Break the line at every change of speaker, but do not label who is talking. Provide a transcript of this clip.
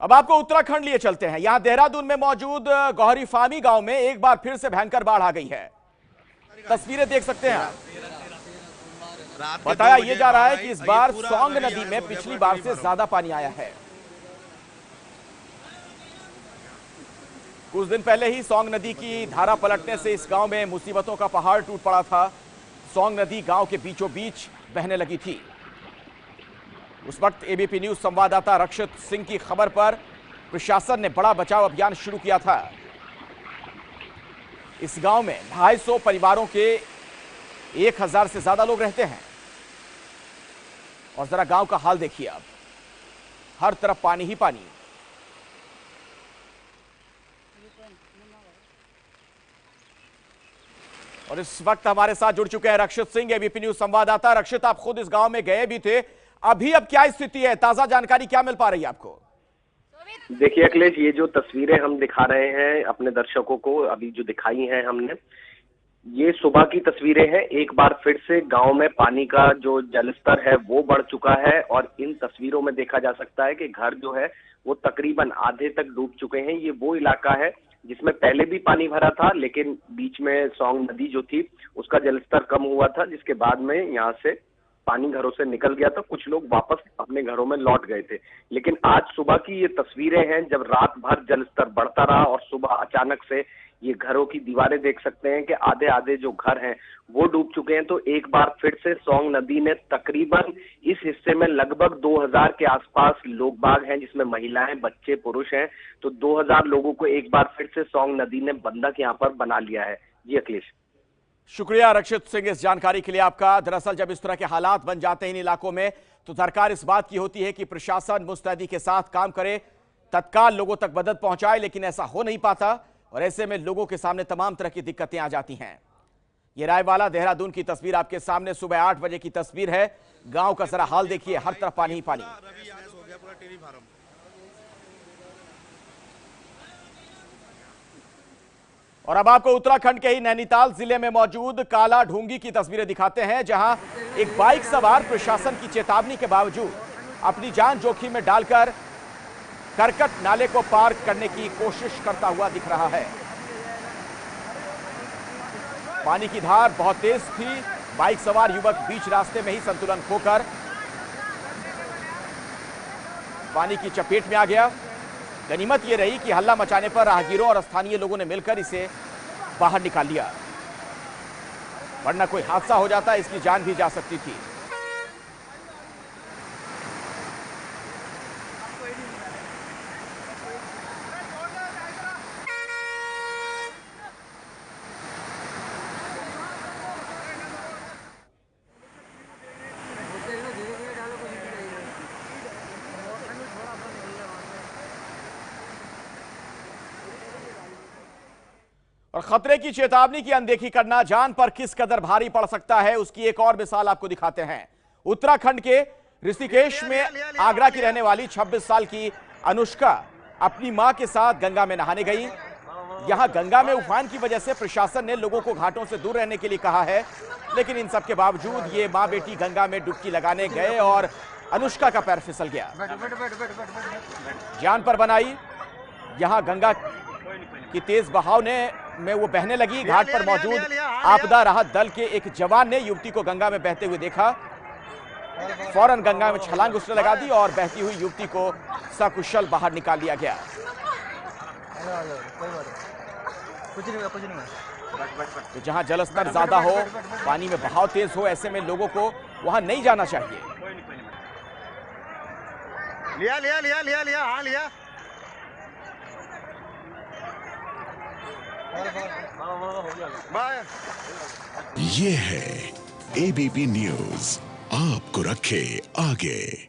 अब आपको उत्तराखंड लिए चलते हैं। यहां देहरादून में मौजूद गौहरी फामी गांव में एक बार फिर से भयंकर बाढ़ आ गई है। तस्वीरें देख सकते हैं आप। बताया यह जा रहा है कि इस बार सौंग नदी में पिछली बार से ज्यादा पानी आया है। कुछ दिन पहले ही सौंग नदी की धारा पलटने से इस गांव में मुसीबतों का पहाड़ टूट पड़ा था। सौंग नदी गांव के बीचों बीच बहने लगी थी। उस वक्त एबीपी न्यूज संवाददाता रक्षित सिंह की खबर पर प्रशासन ने बड़ा बचाव अभियान शुरू किया था। इस गांव में 250 परिवारों के 1000 से ज्यादा लोग रहते हैं। और जरा गांव का हाल देखिए। अब हर तरफ पानी ही पानी। और इस वक्त हमारे साथ जुड़ चुके हैं रक्षित सिंह, एबीपी न्यूज संवाददाता। रक्षित, आप खुद इस गांव में गए भी थे, अभी अब क्या स्थिति है? ताजा जानकारी क्या मिल पा रही है आपको?
देखिए अखिलेश, ये जो तस्वीरें हम दिखा रहे हैं अपने दर्शकों को, अभी जो दिखाई हैं हमने, ये सुबह की तस्वीरें हैं। एक बार फिर से गांव में पानी का जो जलस्तर है वो बढ़ चुका है और इन तस्वीरों में देखा जा सकता है कि घर जो है वो तकरीबन आधे तक डूब चुके हैं। ये वो इलाका है जिसमें पहले भी पानी भरा था, लेकिन बीच में सौंग नदी जो थी उसका जलस्तर कम हुआ था, जिसके बाद में यहाँ से पानी घरों से निकल गया था। कुछ लोग वापस अपने घरों में लौट गए थे। लेकिन आज सुबह की ये तस्वीरें हैं जब रात भर जलस्तर बढ़ता रहा और सुबह अचानक से ये घरों की दीवारें देख सकते हैं कि आधे आधे जो घर हैं वो डूब चुके हैं। तो एक बार फिर से सौंग नदी ने तकरीबन इस हिस्से में लगभग 2000 के आसपास लोग बाग हैं, जिसमें महिलाएं, बच्चे, पुरुष हैं। तो 2000 लोगों को एक बार फिर से सौंग नदी ने बंधक यहाँ पर बना लिया है। जी अखिलेश।
शुक्रिया रक्षित सिंह इस जानकारी के लिए आपका। दरअसल जब इस तरह के हालात बन जाते हैं इन इलाकों में तो दरकार इस बात की होती है कि प्रशासन मुस्तैदी के साथ काम करे, तत्काल लोगों तक मदद पहुंचाए, लेकिन ऐसा हो नहीं पाता और ऐसे में लोगों के सामने तमाम तरह की दिक्कतें आ जाती हैं। ये रायवाला देहरादून की तस्वीर आपके सामने सुबह 8 बजे की तस्वीर है। गांव का जरा हाल देखिए, हर तरफ पानी ही पानी। और अब आपको उत्तराखंड के ही नैनीताल जिले में मौजूद काला ढूंगी की तस्वीरें दिखाते हैं, जहां एक बाइक सवार प्रशासन की चेतावनी के बावजूद अपनी जान जोखिम में डालकर करकट नाले को पार करने की कोशिश करता हुआ दिख रहा है। पानी की धार बहुत तेज थी। बाइक सवार युवक बीच रास्ते में ही संतुलन खोकर पानी की चपेट में आ गया। गनीमत यह रही कि हल्ला मचाने पर राहगीरों और स्थानीय लोगों ने मिलकर इसे बाहर निकाल लिया, वरना कोई हादसा हो जाता, इसकी जान भी जा सकती थी। और खतरे की चेतावनी की अनदेखी करना जान पर किस कदर भारी पड़ सकता है, उसकी एक और मिसाल आपको दिखाते हैं। उत्तराखंड के ऋषिकेश में आगरा की रहने वाली 26 साल की अनुष्का अपनी मां के साथ गंगा में नहाने गई। यहां गंगा में उफान की वजह से प्रशासन ने लोगों को घाटों से दूर रहने के लिए कहा है, लेकिन इन सब के बावजूद ये मां बेटी गंगा में डुबकी लगाने गए और अनुष्का का पैर फिसल गया, जान पर बनाई। यहां गंगा की तेज बहाव में वो बहने लगी। घाट पर मौजूद आपदा राहत दल के एक जवान ने युवती को गंगा में बहते हुए देखा, फौरन गंगा में छलांग उसने लगा दी और बहती हुई युवती को सकुशल बाहर निकाल लिया गया। तो जहां जलस्तर ज्यादा हो, पानी में बहाव तेज हो, ऐसे में लोगों को वहां नहीं जाना चाहिए।
लिया लिया लिया लिया लिया हाँ लिया।
ये है एबीपी न्यूज, आपको रखे आगे।